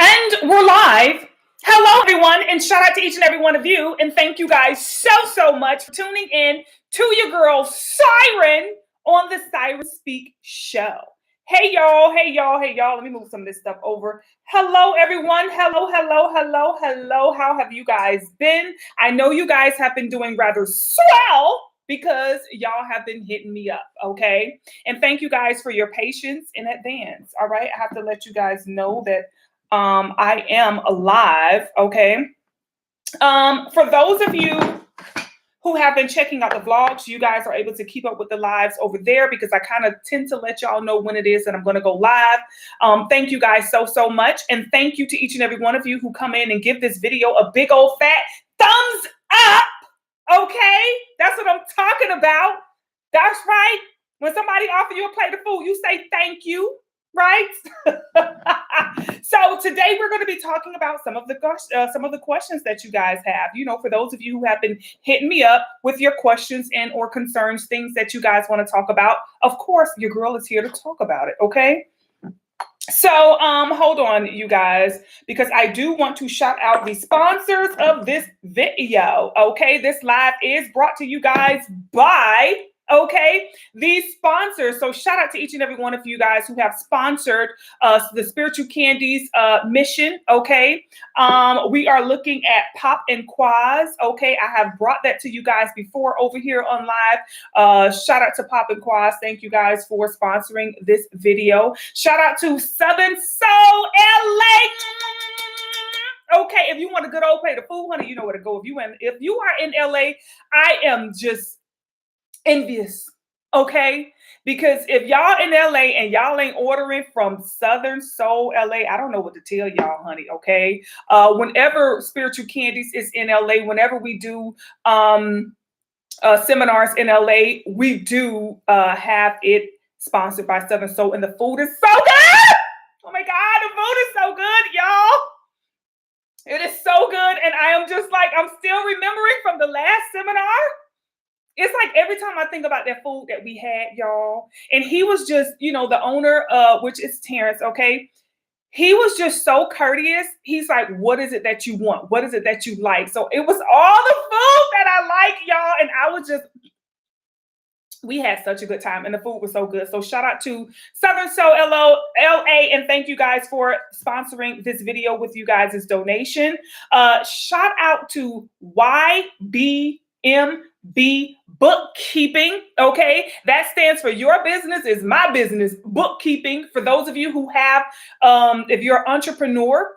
And we're live. Hello, everyone, and shout out to each and every one of you. And thank you guys so much for tuning in to your girl, Siren, on the Siren Speak show. Hey, y'all. Let me move some of this stuff over. Hello, everyone. Hello. How have you guys been? I know you guys have been doing rather swell because y'all have been hitting me up, okay? And thank you guys for your patience in advance, all right? I have to let you guys know that I am alive, okay? For those of you who have been checking out the vlogs, you guys are able to keep up with the lives over there because I kind of tend to let y'all know when it is that I'm going to go live. Thank you guys so much. And thank you to each and every one of you who come in and give this video a big old fat thumbs up, okay? That's what I'm talking about. That's right. When somebody offers you a plate of food, you say thank you. Right? So today we're going to be talking about some of the questions that you guys have. You know, for those of you who have been hitting me up with your questions and or concerns, things that you guys want to talk about. Of course, your girl is here to talk about it. Okay. So hold on, you guys, because I do want to shout out the sponsors of this video. Okay, this live is brought to you guys by these sponsors. So shout out to each and every one of you guys who have sponsored the Spiritual Candies mission. Okay, we are looking at Pop and Quaz. Okay, I have brought that to you guys before over here on live. Shout out to Pop and Quaz. Thank you guys for sponsoring this video. Shout out to Southern Soul LA. Okay, if you want a good old plate of food, honey, you know where to go. If you are in LA, I am just envious, okay? Because if y'all in LA and y'all ain't ordering from Southern Soul LA, I don't know what to tell y'all, honey, okay? Whenever Spiritual Candies is in LA, whenever we do seminars in LA, we do have it sponsored by Southern Soul, and the food is so good! Oh my God, the food is so good, y'all! It is so good, and I am just like, I'm still remembering from the last seminar. It's like every time I think about that food that we had, y'all, and he was just, you know, the owner, which is Terrence, okay? He was just so courteous. He's like, what is it that you want? What is it that you like? So it was all the food that I like, y'all, and I was just, we had such a good time, and the food was so good. So shout out to Southern Soul LA, and thank you guys for sponsoring this video with you guys' donation. Shout out to YBMB Bookkeeping, okay? That stands for Your Business is My Business Bookkeeping. For those of you who have, if you're an entrepreneur,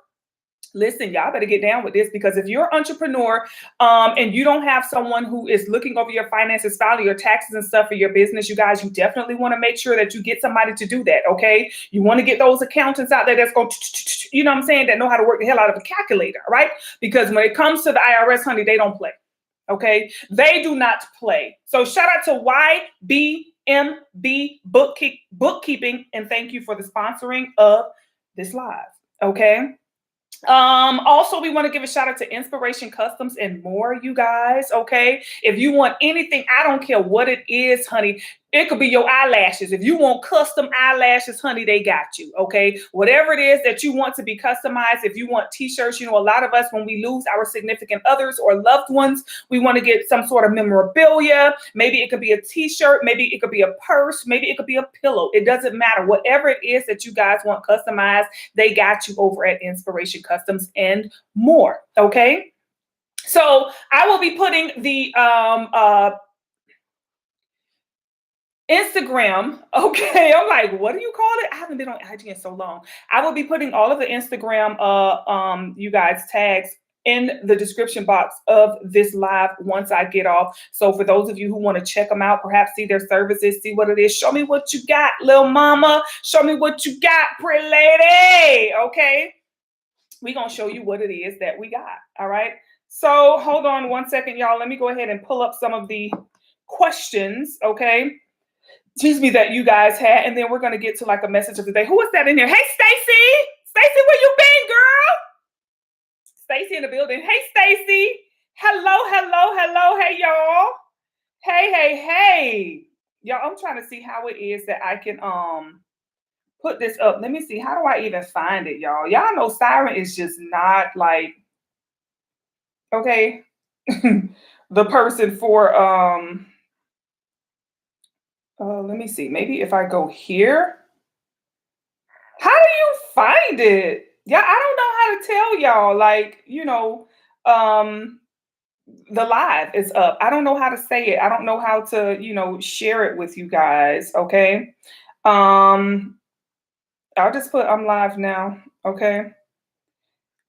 listen, y'all better get down with this, because if you're an entrepreneur and you don't have someone who is looking over your finances, filing your taxes and stuff for your business, you guys, you definitely want to make sure that you get somebody to do that, okay? You want to get those accountants out there that's going to, you know what I'm saying, that know how to work the hell out of a calculator, right? Because when it comes to the IRS, honey, they don't play, okay? They do not play. So shout out to YBMB Bookkeeping, and thank you for the sponsoring of this live, okay? Also, we want to give a shout out to Inspiration Customs and more, you guys, okay? If you want anything, I don't care what it is, honey. It could be your eyelashes. If you want custom eyelashes, honey, they got you, okay? Whatever it is that you want to be customized. If you want t-shirts, you know, a lot of us, when we lose our significant others or loved ones, we want to get some sort of memorabilia. Maybe it could be a t-shirt. Maybe it could be a purse. Maybe it could be a pillow. It doesn't matter. Whatever it is that you guys want customized, they got you over at Inspiration Customs and more, okay? So I will be putting the Instagram, okay? I'm like, what do you call it? I haven't been on IG in so long. I will be putting all of the Instagram, you guys, tags in the description box of this live once I get off. So for those of you who want to check them out, perhaps see their services, see what it is. Show me what you got, little mama. Show me what you got, pretty lady, okay? We're going to show you what it is that we got, all right? So hold on one second, y'all. Let me go ahead and pull up some of the questions, okay? Excuse me, that you guys had, and then we're going to get to like a message of the day. Who is that in here? Hey, Stacy! Stacy, where you been, girl? Stacy in the building. Hey, Stacy. Hello. Hey, y'all. Hey. Y'all, I'm trying to see how it is that I can put this up. Let me see. How do I even find it, y'all? Y'all know Siren is just not like, okay, the person for let me see. Maybe if I go here, how do you find it? Yeah, I don't know how to tell y'all. Like, the live is up. I don't know how to say it. I don't know how to, share it with you guys. Okay. I'll just put I'm live now. Okay.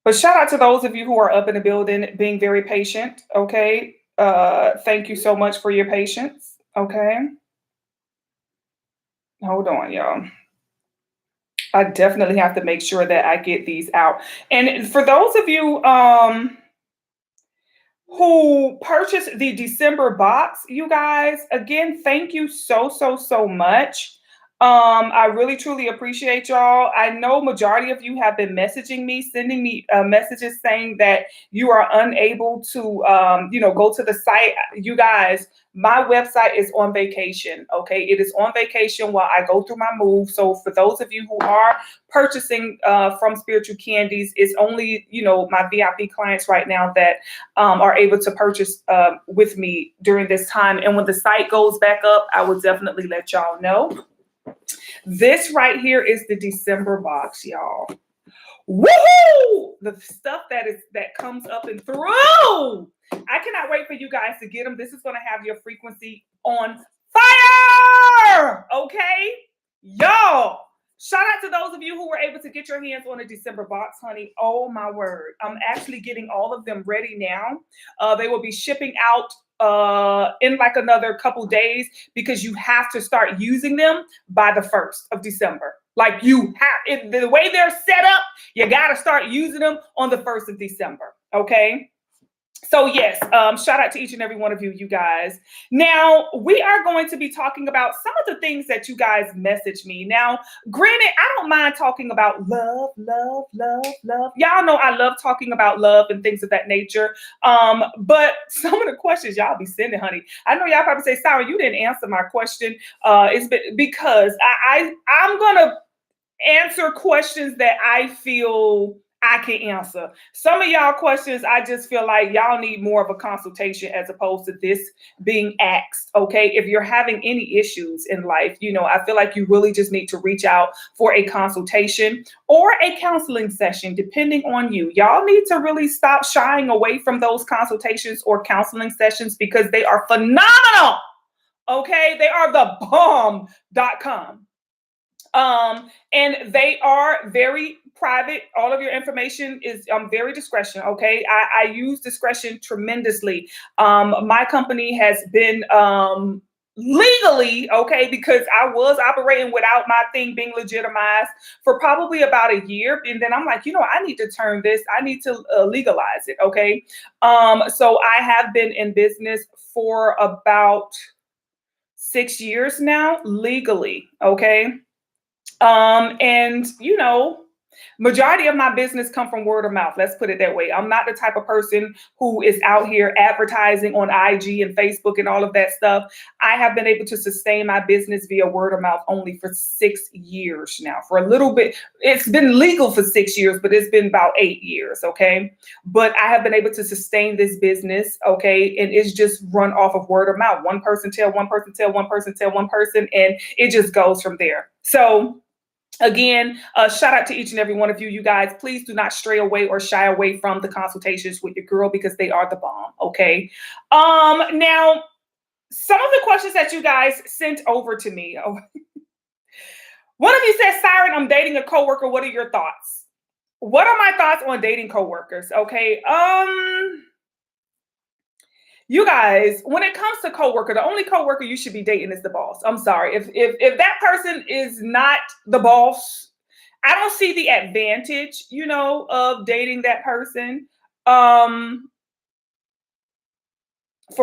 But shout out to those of you who are up in the building being very patient. Okay. Thank you so much for your patience. Okay. Hold on, y'all. I definitely have to make sure that I get these out. And for those of you who purchased the December box, you guys, again, thank you so much. I really truly appreciate y'all. I know majority of you have been messaging me, sending me messages saying that you are unable to go to the site. You guys, my website is on vacation. Okay, it is on vacation while I go through my move. So for those of you who are purchasing from Spiritual Candies, it's only my VIP clients right now that are able to purchase with me during this time. And when the site goes back up, I will definitely let y'all know. This right here is the December box, y'all. Woohoo! The stuff that comes up and through. I cannot wait for you guys to get them. This is going to have your frequency on fire. Okay, y'all. Shout out to those of you who were able to get your hands on a December box, honey. Oh my word. I'm actually getting all of them ready now. They will be shipping out in like another couple days because you have to start using them by the 1st of December. Like the way they're set up, you got to start using them on the 1st of December. Okay. So yes, shout out to each and every one of you guys. Now, we are going to be talking about some of the things that you guys message me. Now, granted, I don't mind talking about love. Y'all know I love talking about love and things of that nature. But some of the questions y'all be sending, honey, I know y'all probably say, Sarah, you didn't answer my question. It's because I'm going to answer questions that I feel I can answer. Some of y'all questions, I just feel like y'all need more of a consultation as opposed to this being asked. Okay. If you're having any issues in life, I feel like you really just need to reach out for a consultation or a counseling session, depending on you. Y'all need to really stop shying away from those consultations or counseling sessions because they are phenomenal. Okay. They are the bomb.com. And they are very private. All of your information is very discretion. Okay. I use discretion tremendously. My company has been legally, okay, because I was operating without my thing being legitimized for probably about a year. And then I'm like, I need to turn this, I need to legalize it. Okay. So I have been in business for about 6 years now, legally. Okay. And majority of my business come from word of mouth. Let's put it that way. I'm not the type of person who is out here advertising on IG and Facebook and all of that stuff. I have been able to sustain my business via word of mouth only for 6 years now. For a little bit, it's been legal for 6 years, but it's been about 8 years. Okay. But I have been able to sustain this business. Okay. And it's just run off of word of mouth. One person tell one person, tell one person, tell one person, and it just goes from there. So again, shout out to each and every one of you guys. Please do not stray away or shy away from the consultations with your girl because they are the bomb. Okay. Now, some of the questions that you guys sent over to me. Oh, one of you said, Siren, I'm dating a coworker. What are your thoughts? What are my thoughts on dating coworkers? Okay. You guys, when it comes to coworker, the only coworker you should be dating is the boss. I'm sorry. If that person is not the boss, I don't see the advantage, of dating that person. For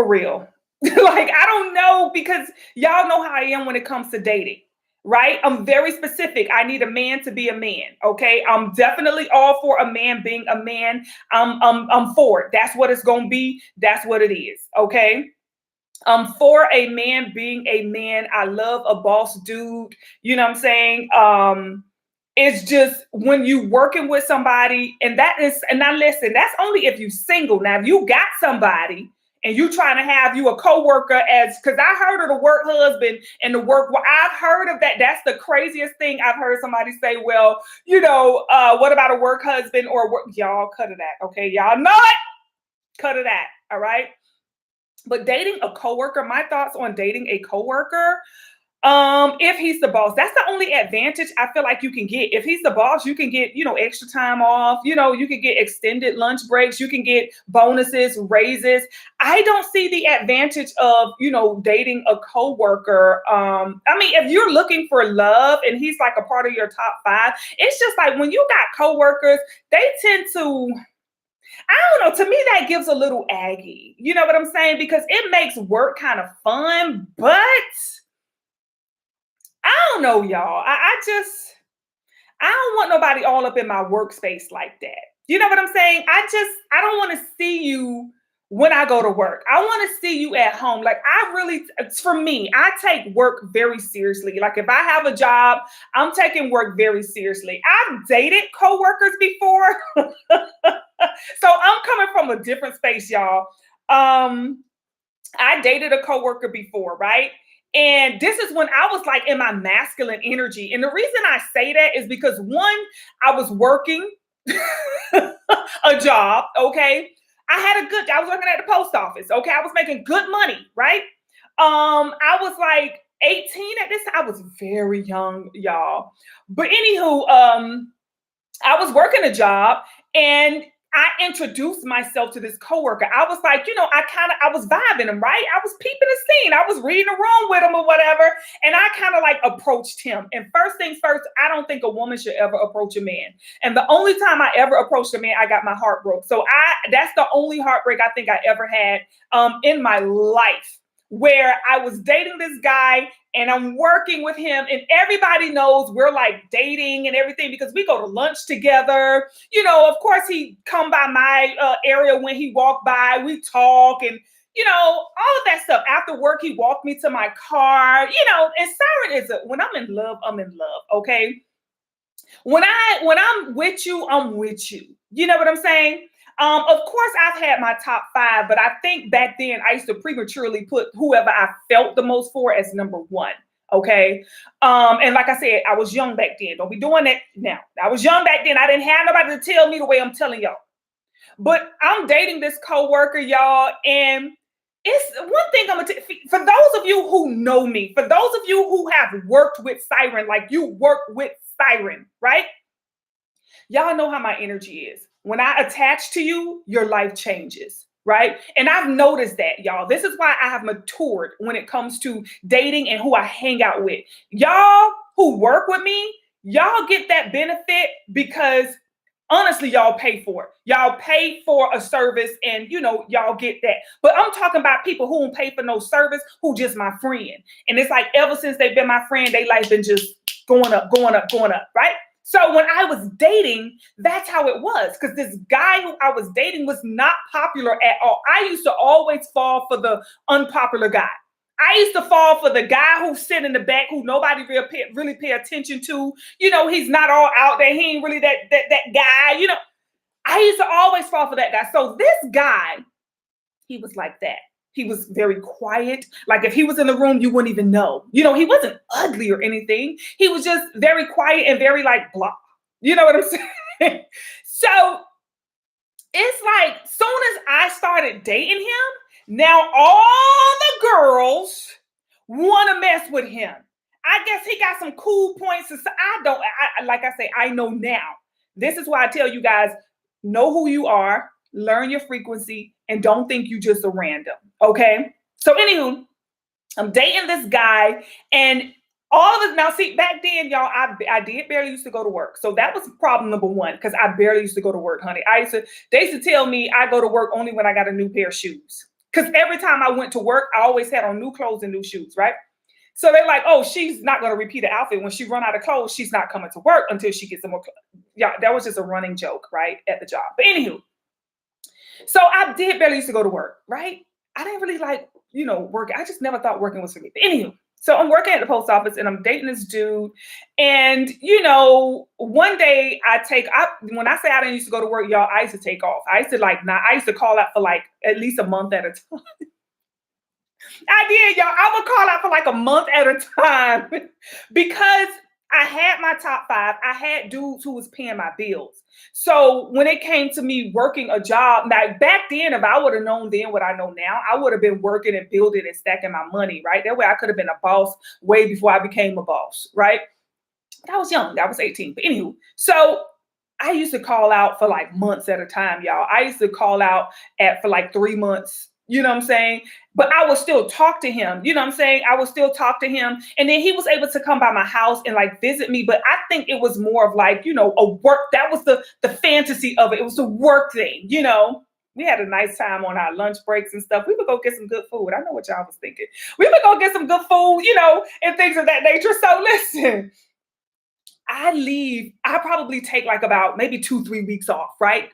real. Like, I don't know, because y'all know how I am when it comes to dating. Right? I'm very specific. I need a man to be a man. Okay. I'm definitely all for a man being a man. I'm for it. That's what it's going to be. That's what it is. Okay. For a man being a man, I love a boss dude. You know what I'm saying? It's just when you working with somebody, and now listen, that's only if you single. Now, if you got somebody and you trying to have you a coworker as, because I heard of the work husband and the work, well, I've heard of that. That's the craziest thing I've heard somebody say. Well, what about a work husband or work? Y'all cut it out. Okay, y'all know it. Cut it out. All right. But dating a coworker, my thoughts on dating a coworker, if he's the boss, that's the only advantage I feel like you can get. If he's the boss, you can get, extra time off, you can get extended lunch breaks, you can get bonuses, raises. I don't see the advantage of, dating a coworker. If you're looking for love and he's like a part of your top 5, it's just like when you got coworkers, they tend to, I don't know. To me, that gives a little aggy. You know what I'm saying? Because it makes work kind of fun, but I don't know, y'all. I don't want nobody all up in my workspace like that. You know what I'm saying? I don't want to see you when I go to work. I want to see you at home. Like for me, I take work very seriously. Like if I have a job, I'm taking work very seriously. I've dated coworkers before. So I'm coming from a different space, y'all. I dated a coworker before, right? And this is when I was like in my masculine energy. And the reason I say that is because one, I was working a job, okay? I was working at the post office, okay? I was making good money, right? I was like 18 at this time. I was very young, y'all. But anywho, I was working a job and I introduced myself to this coworker. I was like, I was vibing him, right? I was peeping the scene. I was reading the room with him or whatever. And I kind of like approached him. And first things first, I don't think a woman should ever approach a man. And the only time I ever approached a man, I got my heart broke. So that's the only heartbreak I think I ever had in my life, where I was dating this guy and I'm working with him and everybody knows we're like dating and everything because we go to lunch together. Of course he come by my area when he walked by, we talk and, all of that stuff. After work, he walked me to my car, and Siren when I'm in love, I'm in love. Okay. When I'm with you, I'm with you. You know what I'm saying? Of course, I've had my top 5, but I think back then I used to prematurely put whoever I felt the most for as number 1. Okay. And like I said, I was young back then. Don't be doing that now. I was young back then. I didn't have nobody to tell me the way I'm telling y'all. But I'm dating this coworker, y'all, and it's one thing I'm gonna for those of you who know me, for those of you who have worked with Siren, like you work with Siren, right? Y'all know how my energy is. When I attach to you, your life changes, right? And I've noticed that, y'all. This is why I have matured when it comes to dating and who I hang out with. Y'all who work with me, y'all get that benefit because honestly, y'all pay for it. Y'all pay for a service and, y'all get that. But I'm talking about people who don't pay for no service, who just my friend. And it's like ever since they've been my friend, they life been just going up, going up, going up, right? So when I was dating, that's how it was. Because this guy who I was dating was not popular at all. I used to always fall for the unpopular guy. I used to fall for the guy who sit in the back, who nobody really pay attention to. He's not all out there. He ain't really that guy. I used to always fall for that guy. So this guy, he was like that. He was very quiet. Like if he was in the room, you wouldn't even know. He wasn't ugly or anything. He was just very quiet and very like blah. You know what I'm saying? So it's like soon as I started dating him, now all the girls want to mess with him. I guess he got some cool points. Like I say, I know now. This is why I tell you guys, know who you are, learn your frequency, and don't think you just a random. Okay. So anywho, I'm dating this guy and all of it. Now, see, back then, y'all, I did barely used to go to work. So that was problem number 1, because I barely used to go to work, honey. They used to tell me I go to work only when I got a new pair of shoes. Because every time I went to work, I always had on new clothes and new shoes, right? So they're like, oh, she's not going to repeat the outfit. When she run out of clothes, she's not coming to work until she gets some more clothes. Yeah, that was just a running joke, right, at the job. But anywho, so I did barely used to go to work, right? I didn't really like, working. I just never thought working was for me. But anywho, so I'm working at the post office and I'm dating this dude. And, one day when I say I didn't used to go to work, y'all, I used to take off. I used to I used to call out for like at least a month at a time. I did, y'all. I would call out for like a month at a time because I had my top five. I had dudes who was paying my bills. So when it came to me working a job, like back then, if I would have known then what I know now, I would have been working and building and stacking my money, right? That way I could have been a boss way before I became a boss, right? I was young. I was 18. But anywho, so I used to call out for like months at a time, y'all. I used to call out for like 3 months. You know what I'm saying? But I would still talk to him. You know what I'm saying? I would still talk to him. And then he was able to come by my house and like visit me. But I think it was more of like, a work. That was the fantasy of it. It was the work thing, We had a nice time on our lunch breaks and stuff. We would go get some good food. I know what y'all was thinking. We would go get some good food, and things of that nature. So listen, I probably take like about maybe 2-3 weeks off, right?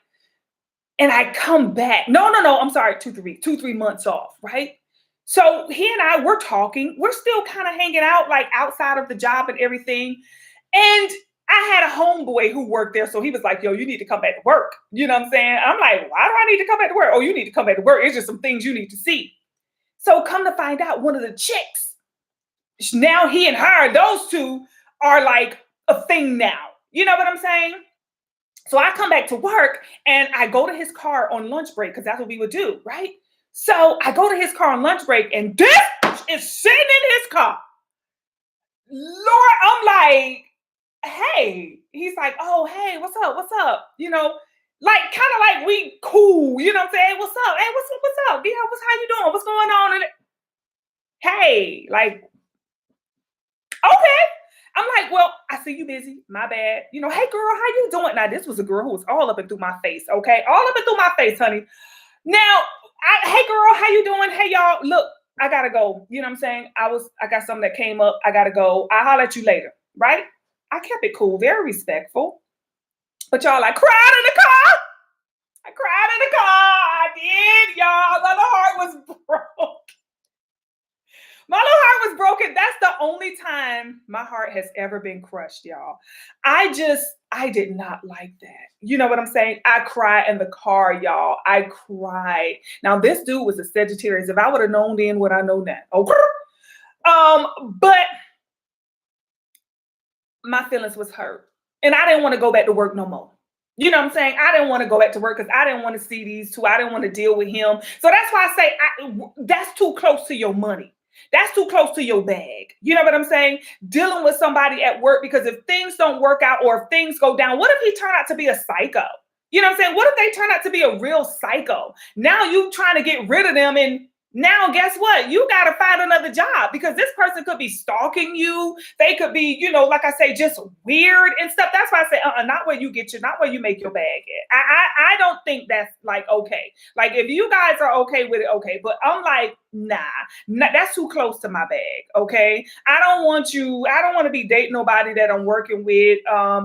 And I come back. No, I'm sorry, 2-3 months off, right? So he and I, we're talking. We're still kind of hanging out like outside of the job and everything. And I had a homeboy who worked there. So he was like, yo, you need to come back to work. You know what I'm saying? I'm like, why do I need to come back to work? Oh, you need to come back to work. It's just some things you need to see. So come to find out, one of the chicks, now he and her, those two are like a thing now. You know what I'm saying? So I come back to work and I go to his car on lunch break because that's what we would do, right? So I go to his car on lunch break and this is sitting in his car. Lord, I'm like, hey. He's like, oh, hey, what's up? What's up? Like kind of like we cool, you know what I'm saying? What's up? Hey, what's up? Yeah, how you doing? What's going on? And hey, like, okay. I'm like, well, I see you busy. My bad. Hey, girl, how you doing? Now, this was a girl who was all up and through my face, okay? All up and through my face, honey. Now, hey, girl, how you doing? Hey, y'all, look, I got to go. You know what I'm saying? I got something that came up. I got to go. I'll holler at you later, right? I kept it cool, very respectful. But y'all like, cried in the car. I cried in the car. I did, y'all. My little heart was broke. My little heart was broken. That's the only time my heart has ever been crushed, y'all. I did not like that. You know what I'm saying? I cried in the car, y'all. I cried. Now, this dude was a Sagittarius. If I would have known then what I know now. Okay. But my feelings was hurt. And I didn't want to go back to work no more. You know what I'm saying? I didn't want to go back to work because I didn't want to see these two. I didn't want to deal with him. So that's why I say that's too close to your money. That's too close to your bag. You know what I'm saying? Dealing with somebody at work, because if things don't work out or if things go down, what if he turned out to be a psycho? You know what I'm saying? What if they turn out to be a real psycho? Now you trying to get rid of them, and now guess what? You got to find another job because this person could be stalking you. They could be, like I say, just weird and stuff. That's why I say, not where you not where you make your bag at. I don't think that's like, okay. Like if you guys are okay with it, okay. But I'm like, nah, that's too close to my bag. Okay. I don't want to be dating nobody that I'm working with.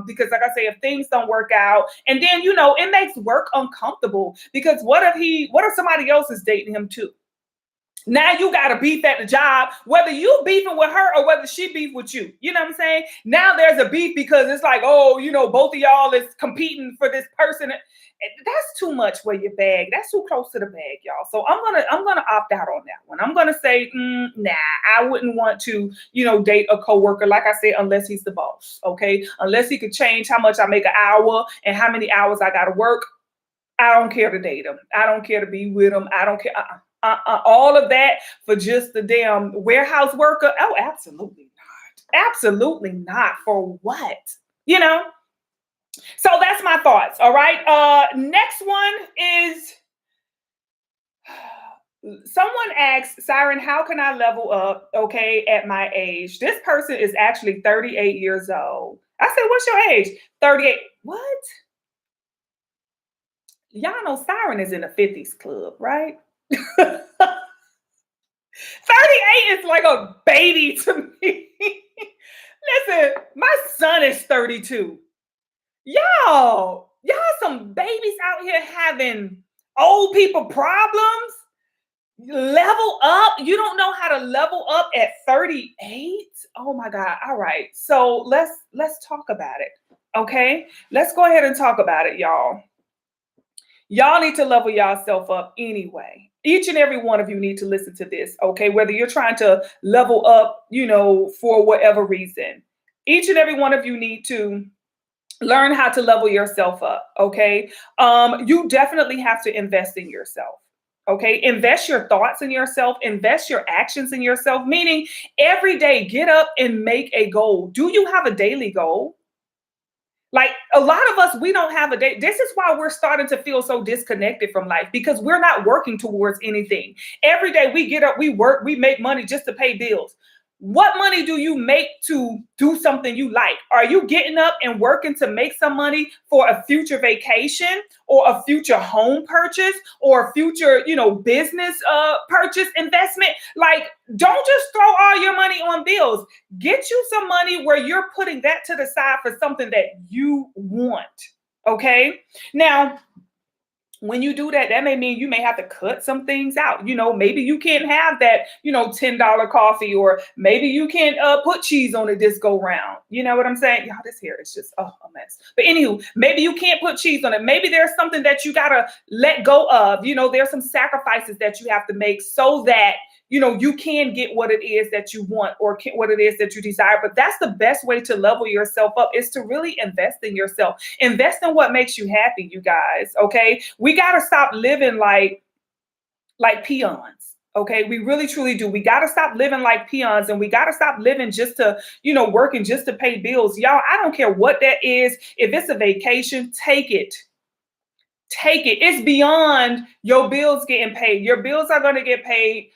Because like I say, if things don't work out and then, it makes work uncomfortable because what if somebody else is dating him too? Now you got to beef at the job, whether you beefing with her or whether she beef with you. You know what I'm saying? Now there's a beef because it's like, oh, both of y'all is competing for this person. That's too much for your bag. That's too close to the bag, y'all. So I'm gonna opt out on that one. I'm gonna say, nah, I wouldn't want to, date a coworker, like I said, unless he's the boss. Okay, unless he could change how much I make an hour and how many hours I got to work. I don't care to date him. I don't care to be with him. I don't care. All of that for just the damn warehouse worker. Oh, absolutely not. Absolutely not. For what? So that's my thoughts. All right. Next one is someone asked, Siren, how can I level up? Okay. At my age, this person is actually 38 years old. I said, what's your age? 38. What? Y'all know Siren is in the 50s club, right? 38 is like a baby to me. Listen, my son is 32. Y'all some babies out here having old people problems. Level up? You don't know how to level up at 38? Oh my God. All right. So let's talk about it. Okay? Let's go ahead and talk about it, y'all. Y'all need to level yourself up anyway. Each and every one of you need to listen to this, okay? Whether you're trying to level up, for whatever reason. Each and every one of you need to learn how to level yourself up, okay? You definitely have to invest in yourself. Okay, invest your thoughts in yourself, invest your actions in yourself, meaning every day get up and make a goal. Do you have a daily goal? Like a lot of us, we don't have a day. This is why we're starting to feel so disconnected from life because we're not working towards anything. Every day we get up, we work, we make money just to pay bills. What money do you make to do something you like? Are you getting up and working to make some money for a future vacation or a future home purchase or a future, business purchase investment? Like, don't just throw all your money on bills. Get you some money where you're putting that to the side for something that you want. Okay. Now, when you do that, that may mean you may have to cut some things out. Maybe you can't have that, $10 coffee, or maybe you can't put cheese on it this go round. You know what I'm saying? Y'all, this here is just a mess. But anywho, maybe you can't put cheese on it. Maybe there's something that you got to let go of. There's some sacrifices that you have to make so that you can get what it is that you want or what it is that you desire. But that's the best way to level yourself up, is to really invest in yourself. Invest in what makes you happy, you guys. Okay. We got to stop living like peons. Okay. We really, truly do. We got to stop living like peons, and we got to stop living just to, working just to pay bills. Y'all, I don't care what that is. If it's a vacation, take it. Take it. It's beyond your bills getting paid. Your bills are going to get paid.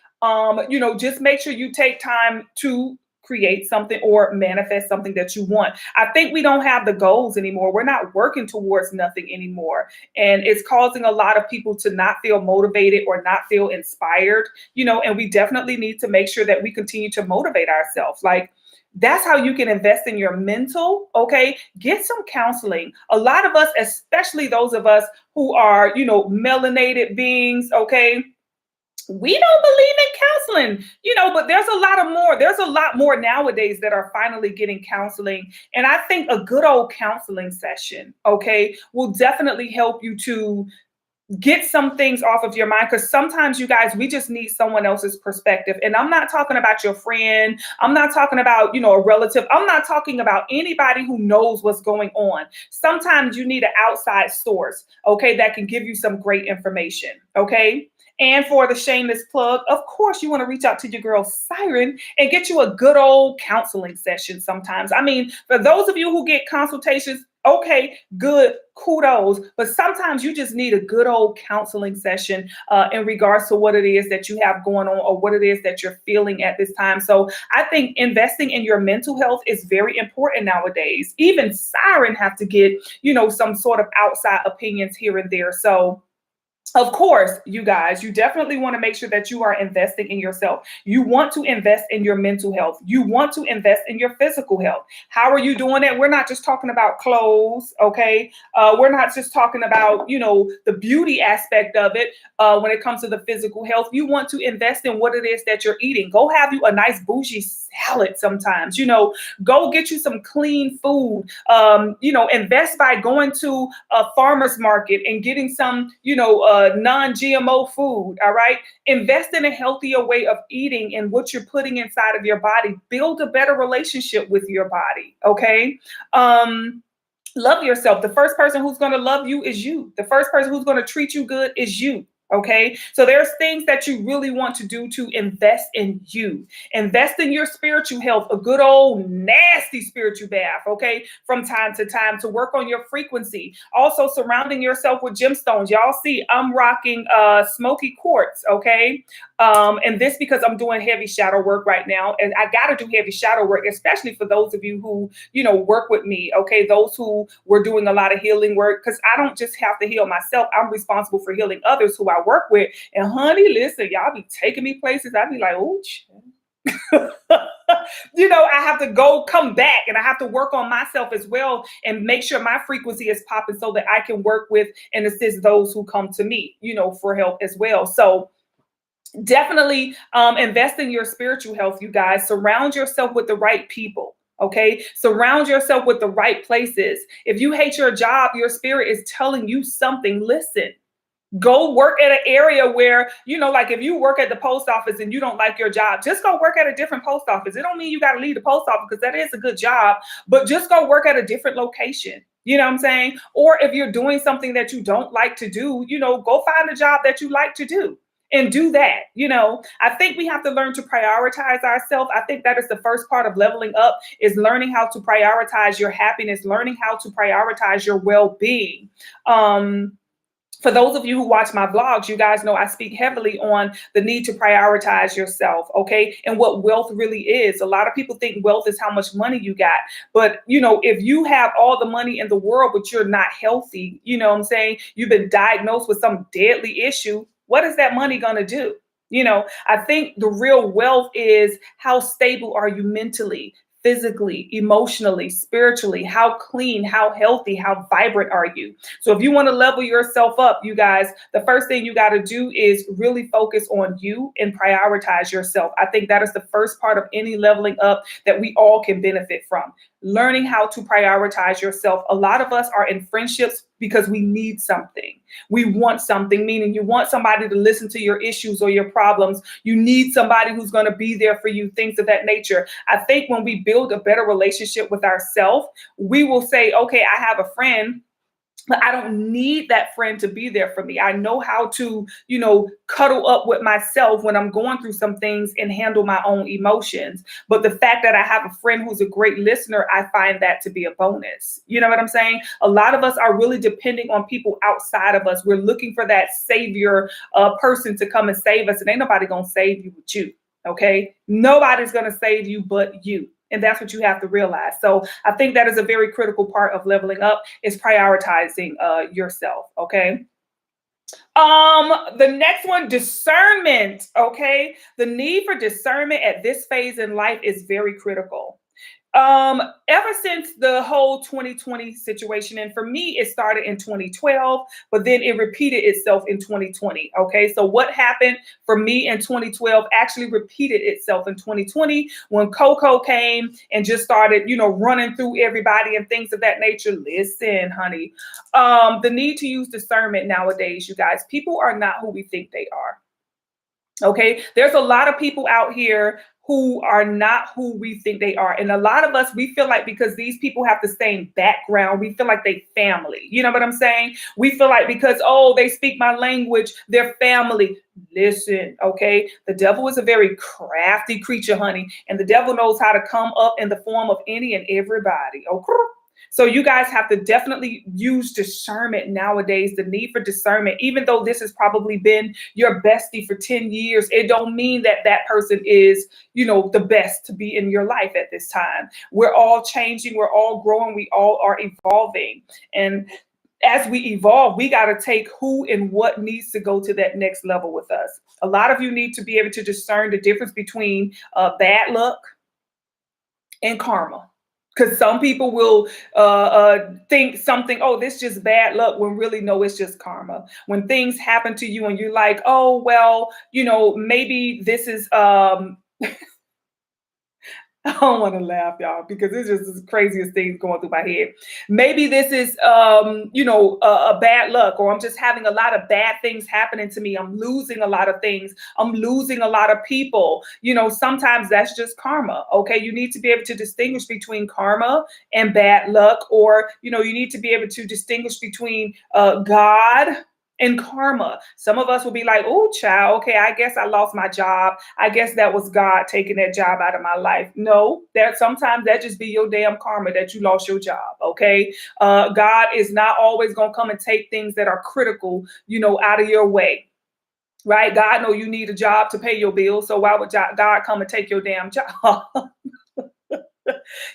Just make sure you take time to create something or manifest something that you want. I think we don't have the goals anymore. We're not working towards nothing anymore. And it's causing a lot of people to not feel motivated or not feel inspired, and we definitely need to make sure that we continue to motivate ourselves. Like, that's how you can invest in your mental. Okay. Get some counseling. A lot of us, especially those of us who are, melanated beings. Okay. We don't believe in counseling, but there's a lot more nowadays that are finally getting counseling. And I think a good old counseling session, okay, will definitely help you to get some things off of your mind, because sometimes, you guys, we just need someone else's perspective. And I'm not talking about your friend. I'm not talking about, a relative. I'm not talking about anybody who knows what's going on. Sometimes you need an outside source, okay, that can give you some great information, okay? And for the shameless plug, of course, you want to reach out to your girl Siren and get you a good old counseling session sometimes. I mean, for those of you who get consultations, okay, good, kudos. But sometimes you just need a good old counseling session in regards to what it is that you have going on or what it is that you're feeling at this time. So I think investing in your mental health is very important nowadays. Even Siren have to get, some sort of outside opinions here and there. So of course, you guys, you definitely want to make sure that you are investing in yourself. You want to invest in your mental health. You want to invest in your physical health. How are you doing it? We're not just talking about clothes, okay? We're not just talking about, the beauty aspect of it when it comes to the physical health. You want to invest in what it is that you're eating. Go have you a nice bougie salad sometimes, go get you some clean food. Invest by going to a farmer's market and getting some, non-GMO food. All right. Invest in a healthier way of eating and what you're putting inside of your body. Build a better relationship with your body. Okay. Love yourself. The first person who's going to love you is you. The first person who's going to treat you good is you. Okay. So there's things that you really want to do to invest in you. Invest in your spiritual health, a good old nasty spiritual bath. Okay. From time to time to work on your frequency. Also surrounding yourself with gemstones. Y'all see I'm rocking smoky quartz. Okay. And this because I'm doing heavy shadow work right now. And I got to do heavy shadow work, especially for those of you who, work with me. Okay. Those who were doing a lot of healing work, because I don't just have to heal myself. I'm responsible for healing others who I work with. And honey, listen, y'all be taking me places. I be like, oh, I have to come back, and I have to work on myself as well and make sure my frequency is popping so that I can work with and assist those who come to me, for help as well. So Definitely invest in your spiritual health, you guys. Surround yourself with the right people. Okay. Surround yourself with the right places. If you hate your job, your spirit is telling you something. Listen. Go work at an area where, like if you work at the post office and you don't like your job, just go work at a different post office. It don't mean you got to leave the post office, because that is a good job, but just go work at a different location. You know what I'm saying? Or if you're doing something that you don't like to do, go find a job that you like to do and do that. I think we have to learn to prioritize ourselves. I think that is the first part of leveling up, is learning how to prioritize your happiness, learning how to prioritize your well-being. For those of you who watch my vlogs, you guys know I speak heavily on the need to prioritize yourself, okay? And what wealth really is. A lot of people think wealth is how much money you got. But, if you have all the money in the world, but you're not healthy, you know what I'm saying? You've been diagnosed with some deadly issue. What is that money going to do? I think the real wealth is, how stable are you mentally, physically, emotionally, spiritually? How clean, how healthy, how vibrant are you? So if you want to level yourself up, you guys, the first thing you got to do is really focus on you and prioritize yourself. I think that is the first part of any leveling up that we all can benefit from. Learning how to prioritize yourself. A lot of us are in friendships because we need something. We want something, meaning you want somebody to listen to your issues or your problems. You need somebody who's going to be there for you, things of that nature. I think when we build a better relationship with ourselves, we will say, okay, I have a friend, but I don't need that friend to be there for me. I know how to, cuddle up with myself when I'm going through some things and handle my own emotions. But the fact that I have a friend who's a great listener, I find that to be a bonus. You know what I'm saying? A lot of us are really depending on people outside of us. We're looking for that savior person to come and save us. And ain't nobody going to save you but you. Okay? Nobody's going to save you but you. And that's what you have to realize. So I think that is a very critical part of leveling up, is prioritizing yourself. Okay. The next one, discernment. Okay. The need for discernment at this phase in life is very critical. Ever since the whole 2020 situation, and for me, it started in 2012, but then it repeated itself in 2020. Okay. So what happened for me in 2012 actually repeated itself in 2020 when Coco came and just started, running through everybody and things of that nature. Listen, honey, the need to use discernment nowadays, you guys, people are not who we think they are. Okay. There's a lot of people out here who are not who we think they are. And a lot of us, we feel like because these people have the same background, we feel like they family. You know what I'm saying? We feel like because, they speak my language, they're family. Listen, okay? The devil is a very crafty creature, honey. And the devil knows how to come up in the form of any and everybody. Okay? So you guys have to definitely use discernment nowadays, the need for discernment. Even though this has probably been your bestie for 10 years, it don't mean that that person is, the best to be in your life at this time. We're all changing. We're all growing. We all are evolving. And as we evolve, we got to take who and what needs to go to that next level with us. A lot of you need to be able to discern the difference between bad luck and karma. Because some people will think something, this is just bad luck, when really, no, it's just karma. When things happen to you and you're like, oh, well, maybe this is, I don't want to laugh, y'all, because it's just the craziest things going through my head. Maybe this is, a bad luck, or I'm just having a lot of bad things happening to me. I'm losing a lot of things. I'm losing a lot of people. Sometimes that's just karma. Okay. You need to be able to distinguish between karma and bad luck, or, you need to be able to distinguish between God and karma. Some of us will be like, oh, child, okay, I guess I lost my job. I guess that was God taking that job out of my life. No, sometimes that just be your damn karma that you lost your job. Okay. God is not always going to come and take things that are critical, out of your way. Right? God know you need a job to pay your bills. So why would God come and take your damn job?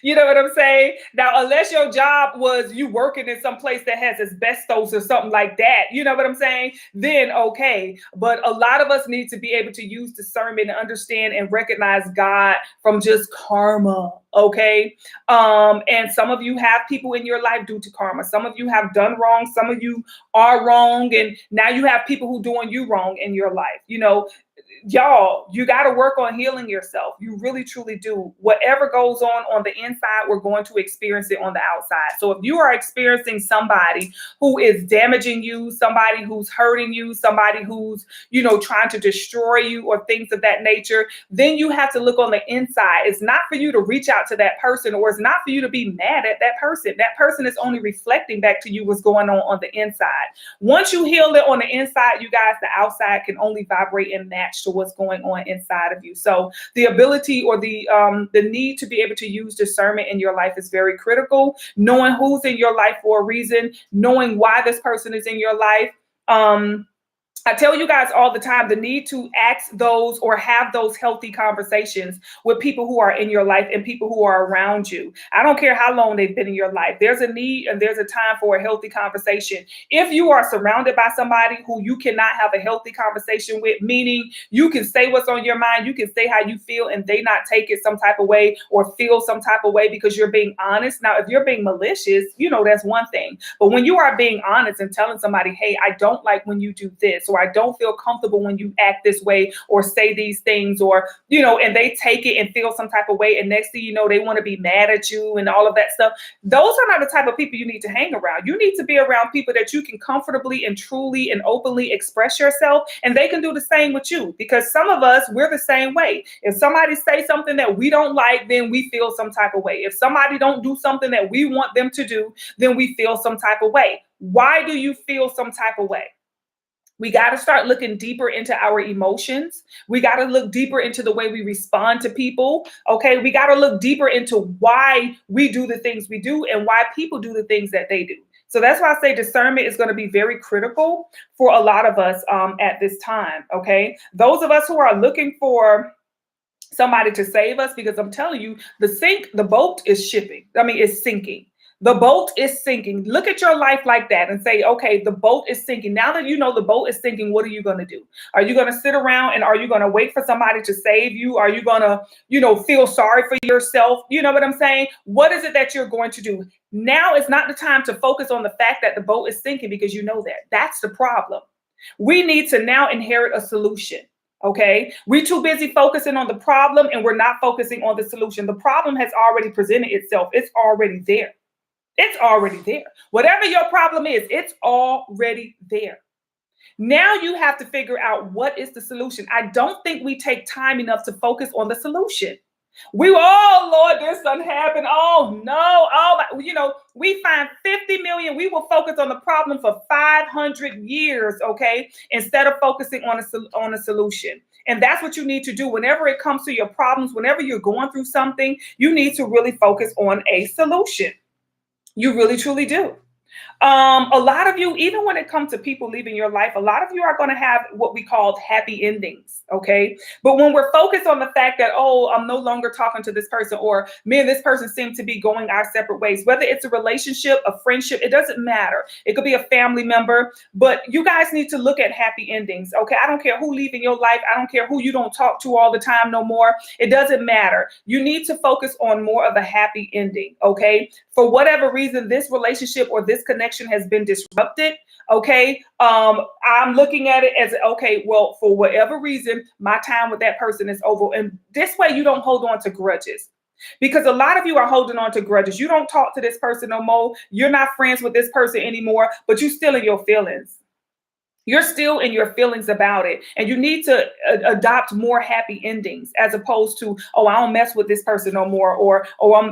You know what I'm saying? Now, unless your job was you working in some place that has asbestos or something like that, you know what I'm saying? Then okay. But a lot of us need to be able to use discernment and understand and recognize God from just karma. Okay. And some of you have people in your life due to karma. Some of you have done wrong. Some of you are wrong. And now you have people who doing you wrong in your life. y'all, you got to work on healing yourself. You really, truly do. Whatever goes on the inside, we're going to experience it on the outside. So if you are experiencing somebody who is damaging you, somebody who's hurting you, somebody who's, trying to destroy you or things of that nature, then you have to look on the inside. It's not for you to reach out to that person, or it's not for you to be mad at that person. That person is only reflecting back to you what's going on the inside. Once you heal it on the inside, you guys, the outside can only vibrate and match to what's going on inside of you. So the ability or the need to be able to use discernment in your life is very critical. Knowing who's in your life for a reason, knowing why this person is in your life. I tell you guys all the time, the need to ask those or have those healthy conversations with people who are in your life and people who are around you. I don't care how long they've been in your life. There's a need and there's a time for a healthy conversation. If you are surrounded by somebody who you cannot have a healthy conversation with, meaning you can say what's on your mind, you can say how you feel, and they not take it some type of way or feel some type of way because you're being honest. Now, if you're being malicious, that's one thing. But when you are being honest and telling somebody, hey, I don't like when you do this, or I don't feel comfortable when you act this way or say these things, or, and they take it and feel some type of way. And next thing you know, they want to be mad at you and all of that stuff. Those are not the type of people you need to hang around. You need to be around people that you can comfortably and truly and openly express yourself. And they can do the same with you, because some of us, we're the same way. If somebody say something that we don't like, then we feel some type of way. If somebody don't do something that we want them to do, then we feel some type of way. Why do you feel some type of way? We got to start looking deeper into our emotions. We got to look deeper into the way we respond to people. Okay. We got to look deeper into why we do the things we do and why people do the things that they do. So that's why I say discernment is going to be very critical for a lot of us at this time. Okay. Those of us who are looking for somebody to save us, because I'm telling you, the boat is it's sinking. The boat is sinking. Look at your life like that and say, okay, the boat is sinking. Now that you know the boat is sinking, what are you going to do? Are you going to sit around and are you going to wait for somebody to save you? Are you going to, feel sorry for yourself? You know what I'm saying? What is it that you're going to do? Now is not the time to focus on the fact that the boat is sinking, because you know that. That's the problem. We need to now inherit a solution. Okay, we're too busy focusing on the problem and we're not focusing on the solution. The problem has already presented itself. It's already there. It's already there. Whatever your problem is, it's already there. Now you have to figure out what is the solution. I don't think we take time enough to focus on the solution. Lord, this done happened. Oh no. We find 50 million. We will focus on the problem for 500 years. Okay. Instead of focusing on a solution. And that's what you need to do. Whenever it comes to your problems, whenever you're going through something, you need to really focus on a solution. You really, truly do. A lot of you, even when it comes to people leaving your life, a lot of you are going to have what we call happy endings. Okay. But when we're focused on the fact that, I'm no longer talking to this person, or me and this person seem to be going our separate ways, whether it's a relationship, a friendship, it doesn't matter. It could be a family member, but you guys need to look at happy endings. Okay. I don't care who leaving your life. I don't care who you don't talk to all the time no more. It doesn't matter. You need to focus on more of a happy ending. Okay. For whatever reason, this relationship or this connection has been disrupted. Okay. I'm looking at it as, okay, well, for whatever reason, my time with that person is over. And this way you don't hold on to grudges, because a lot of you are holding on to grudges. You don't talk to this person no more. You're not friends with this person anymore, but you're still in your feelings. You're still in your feelings about it. And you need to adopt more happy endings, as opposed to, I don't mess with this person no more. Or,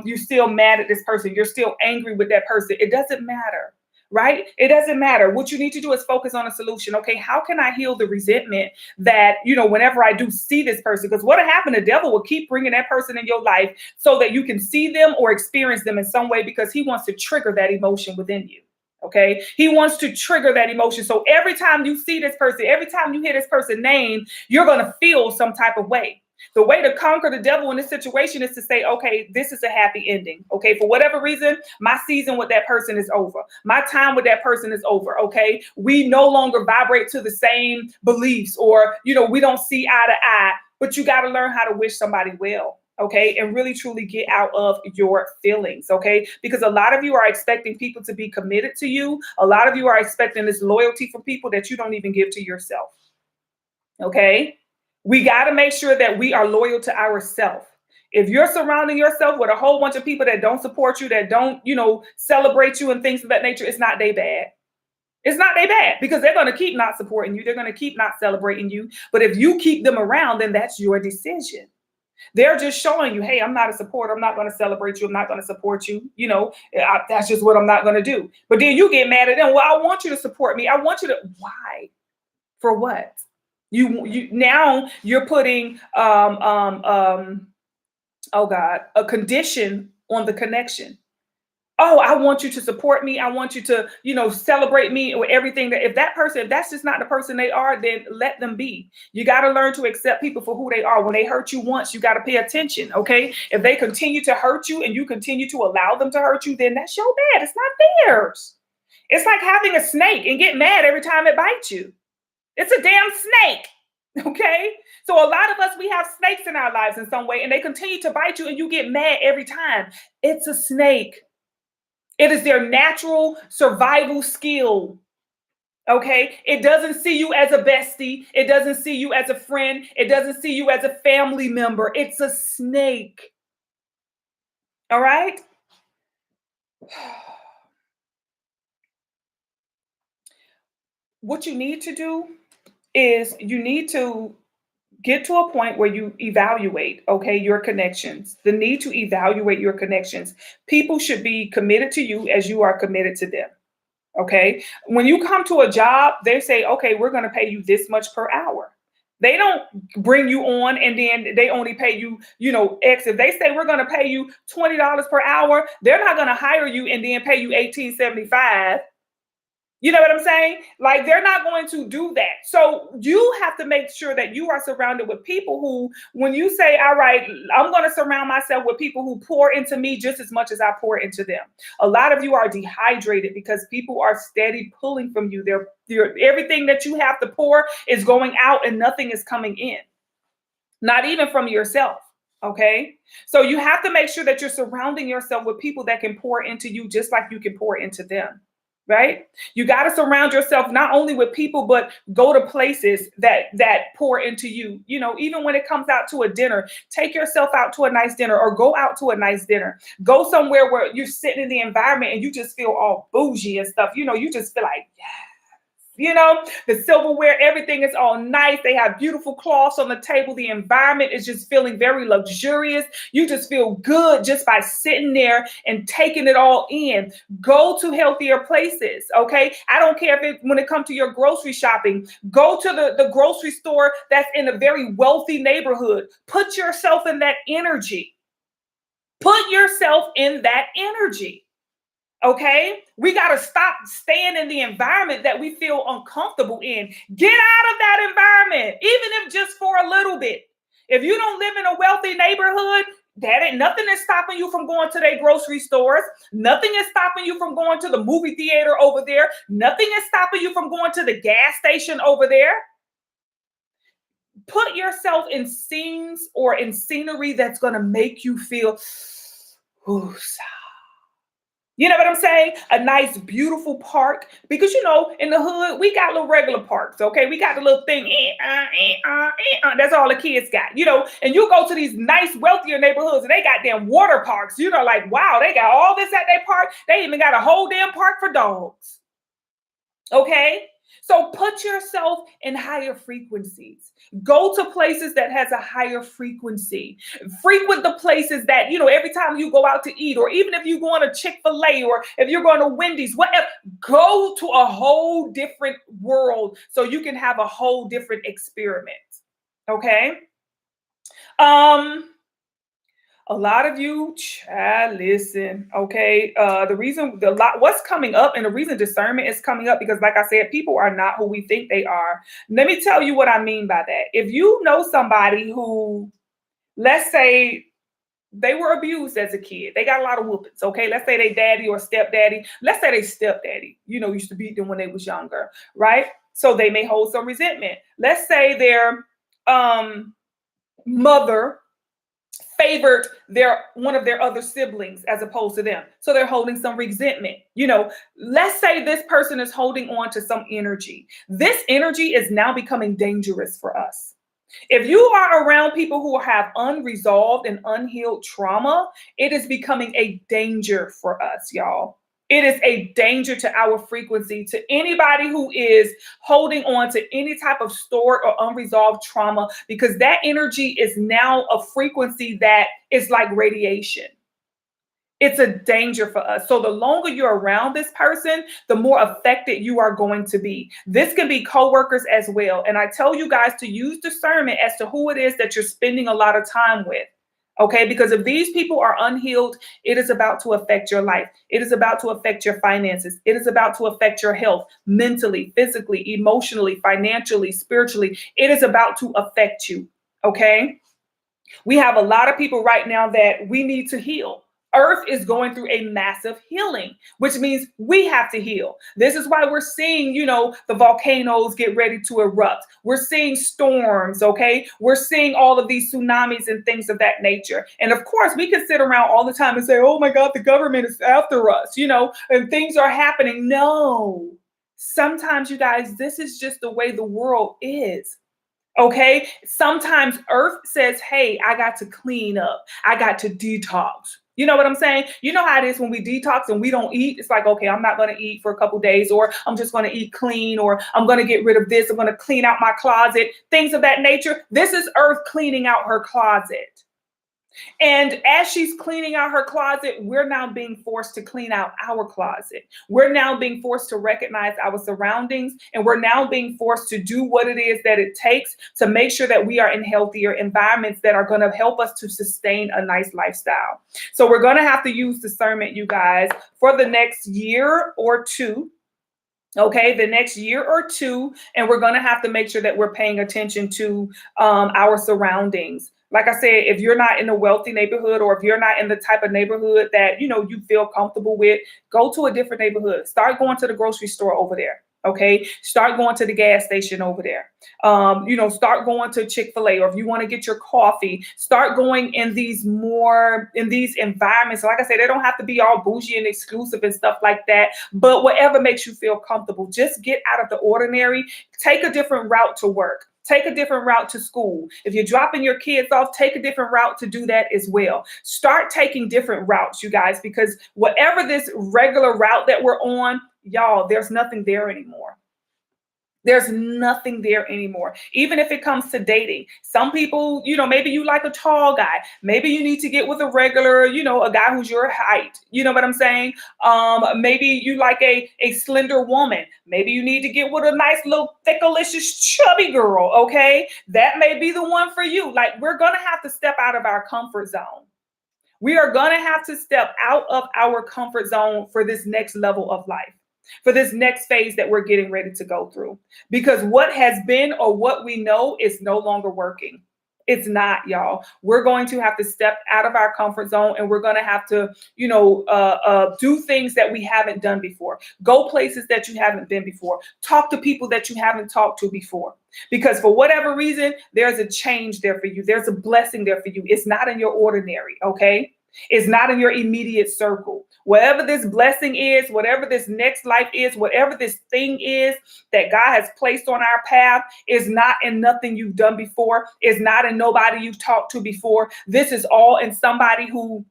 you're still mad at this person. You're still angry with that person. It doesn't matter. Right? It doesn't matter. What you need to do is focus on a solution. Okay, how can I heal the resentment that, whenever I do see this person? Because what'll happen, the devil will keep bringing that person in your life so that you can see them or experience them in some way, because he wants to trigger that emotion within you. Okay, he wants to trigger that emotion. So every time you see this person, every time you hear this person's name, you're going to feel some type of way. The way to conquer the devil in this situation is to say, okay, this is a happy ending. Okay, for whatever reason, my season with that person is over. My time with that person is over. Okay, we no longer vibrate to the same beliefs, or, we don't see eye to eye, but you got to learn how to wish somebody well. Okay, and really truly get out of your feelings. Okay, because a lot of you are expecting people to be committed to you. A lot of you are expecting this loyalty from people that you don't even give to yourself. Okay. We got to make sure that we are loyal to ourselves. If you're surrounding yourself with a whole bunch of people that don't support you, that don't, celebrate you and things of that nature, it's not they bad. It's not they bad, because they're going to keep not supporting you. They're going to keep not celebrating you. But if you keep them around, then that's your decision. They're just showing you, hey, I'm not a supporter. I'm not going to celebrate you. I'm not going to support you. That's just what I'm not going to do. But then you get mad at them. Well, I want you to support me. I want you to. Why? For what? You now you're putting oh God, a condition on the connection. Oh, I want you to support me. I want you to, celebrate me or everything. That if that's just not the person they are, then let them be. You got to learn to accept people for who they are. When they hurt you once, you got to pay attention. Okay. If they continue to hurt you and you continue to allow them to hurt you, then that's your bad. It's not theirs. It's like having a snake and get mad every time it bites you. It's a damn snake. Okay. So a lot of us, we have snakes in our lives in some way, and they continue to bite you and you get mad every time. It's a snake. It is their natural survival skill. Okay. It doesn't see you as a bestie. It doesn't see you as a friend. It doesn't see you as a family member. It's a snake. All right. What you need to do is you need to get to a point where you evaluate, okay, your connections, the need to evaluate your connections. People should be committed to you as you are committed to them. Okay. When you come to a job, they say, okay, we're going to pay you this much per hour. They don't bring you on and then they only pay you, X. If they say we're going to pay you $20 per hour, they're not going to hire you and then pay you $18.75. You know what I'm saying? Like, they're not going to do that. So you have to make sure that you are surrounded with people who, when you say, all right, I'm going to surround myself with people who pour into me just as much as I pour into them. A lot of you are dehydrated because people are steady pulling from you. Everything that you have to pour is going out and nothing is coming in, not even from yourself. Okay. So you have to make sure that you're surrounding yourself with people that can pour into you just like you can pour into them. Right? You got to surround yourself not only with people, but go to places that pour into you. Even when it comes out to a dinner, take yourself out to a nice dinner or go out to a nice dinner. Go somewhere where you're sitting in the environment and you just feel all bougie and stuff. You just feel like, yeah. The silverware, everything is all nice. They have beautiful cloths on the table. The environment is just feeling very luxurious. You just feel good just by sitting there and taking it all in. Go to healthier places, okay? I don't care when it comes to your grocery shopping. Go to the grocery store that's in a very wealthy neighborhood. Put yourself in that energy. Put yourself in that energy. Okay, we got to stop staying in the environment that we feel uncomfortable in. Get out of that environment, even if just for a little bit. If you don't live in a wealthy neighborhood, nothing is stopping you from going to their grocery stores. Nothing is stopping you from going to the movie theater over there. Nothing is stopping you from going to the gas station over there. Put yourself in scenes or in scenery that's going to make you feel, ooh, you know what I'm saying? A nice, beautiful park. Because, in the hood, we got little regular parks, okay? We got the little thing. That's all the kids got, And you go to these nice, wealthier neighborhoods and they got damn water parks. Like, wow, they got all this at their park. They even got a whole damn park for dogs. Okay? So put yourself in higher frequencies. Go to places that has a higher frequency. Frequent the places that, every time you go out to eat, or even if you go on a Chick-fil-A, or if you're going to Wendy's, whatever, go to a whole different world so you can have a whole different experiment. Okay? A lot of you, listen, okay? What's coming up, and the reason discernment is coming up, because like I said, people are not who we think they are. Let me tell you what I mean by that. If you know somebody who, let's say they were abused as a kid, they got a lot of whoopings, okay? Let's say they daddy or stepdaddy. Let's say they stepdaddy, used to beat them when they was younger, right? So they may hold some resentment. Let's say their mother favored one of their other siblings as opposed to them. So they're holding some resentment. Let's say this person is holding on to some energy. This energy is now becoming dangerous for us. If you are around people who have unresolved and unhealed trauma, it is becoming a danger for us, y'all. It is a danger to our frequency, to anybody who is holding on to any type of stored or unresolved trauma, because that energy is now a frequency that is like radiation. It's a danger for us. So the longer you're around this person, the more affected you are going to be. This can be coworkers as well. And I tell you guys to use discernment as to who it is that you're spending a lot of time with. Okay, because if these people are unhealed, it is about to affect your life. It is about to affect your finances. It is about to affect your health mentally, physically, emotionally, financially, spiritually. It is about to affect you. Okay, we have a lot of people right now that we need to heal. Earth is going through a massive healing, which means we have to heal. This is why we're seeing, the volcanoes get ready to erupt. We're seeing storms, okay? We're seeing all of these tsunamis and things of that nature. And of course, we can sit around all the time and say, oh my God, the government is after us, and things are happening. No, sometimes, you guys, this is just the way the world is. Okay. Sometimes Earth says, hey, I got to clean up. I got to detox. You know what I'm saying? You know how it is when we detox and we don't eat. It's like, okay, I'm not going to eat for a couple days, or I'm just going to eat clean, or I'm going to get rid of this. I'm going to clean out my closet, things of that nature. This is Earth cleaning out her closet. And as she's cleaning out her closet, we're now being forced to clean out our closet. We're now being forced to recognize our surroundings, and we're now being forced to do what it is that it takes to make sure that we are in healthier environments that are going to help us to sustain a nice lifestyle. So we're going to have to use discernment, you guys, for the next year or two. Okay, the next year or two, and we're going to have to make sure that we're paying attention to our surroundings. Like I said, if you're not in a wealthy neighborhood, or if you're not in the type of neighborhood that, you feel comfortable with, go to a different neighborhood. Start going to the grocery store over there. Okay, start going to the gas station over there. Start going to Chick-fil-A, or if you want to get your coffee, start going in these environments. Like I said, they don't have to be all bougie and exclusive and stuff like that, but whatever makes you feel comfortable. Just get out of the ordinary. Take a different route to work. Take a different route to school. If you're dropping your kids off, take a different route to do that as well. Start taking different routes, you guys, because whatever this regular route that we're on, y'all, there's nothing there anymore. There's nothing there anymore. Even if it comes to dating, some people, maybe you like a tall guy. Maybe you need to get with a regular, a guy who's your height. You know what I'm saying? Maybe you like a slender woman. Maybe you need to get with a nice little thickalicious chubby girl. Okay. That may be the one for you. Like, we're going to have to step out of our comfort zone. We are going to have to step out of our comfort zone for this next level of life, for this next phase that we're getting ready to go through. Because what has been, or what we know, is no longer working. It's not, y'all. We're going to have to step out of our comfort zone, and we're going to have to, do things that we haven't done before. Go places that you haven't been before. Talk to people that you haven't talked to before. Because for whatever reason, there's a change there for you. There's a blessing there for you. It's not in your ordinary, okay? It's not in your immediate circle. Whatever this blessing is, whatever this next life is, whatever this thing is that God has placed on our path, is not in nothing you've done before. Is not in nobody you've talked to before. This is all in somebody who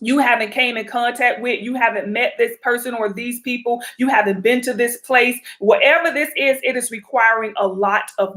you haven't came in contact with. You haven't met this person or these people. You haven't been to this place. Whatever this is, it is requiring a lot of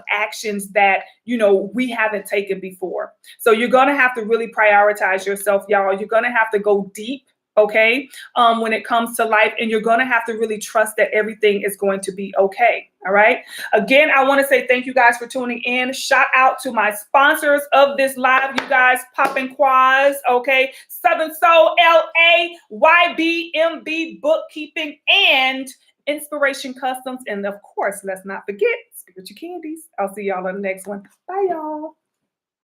actions that, we haven't taken before. So you're going to have to really prioritize yourself, y'all. You're going to have to go deep. Okay. When it comes to life, and you're going to have to really trust that everything is going to be okay. All right. Again, I want to say thank you guys for tuning in. Shout out to my sponsors of this live, you guys, Poppin' Quaz, okay, Southern Soul LA, YBMB Bookkeeping, and Inspiration Customs. And of course, let's not forget Spiritual Candies. I'll see y'all on the next one. Bye, y'all.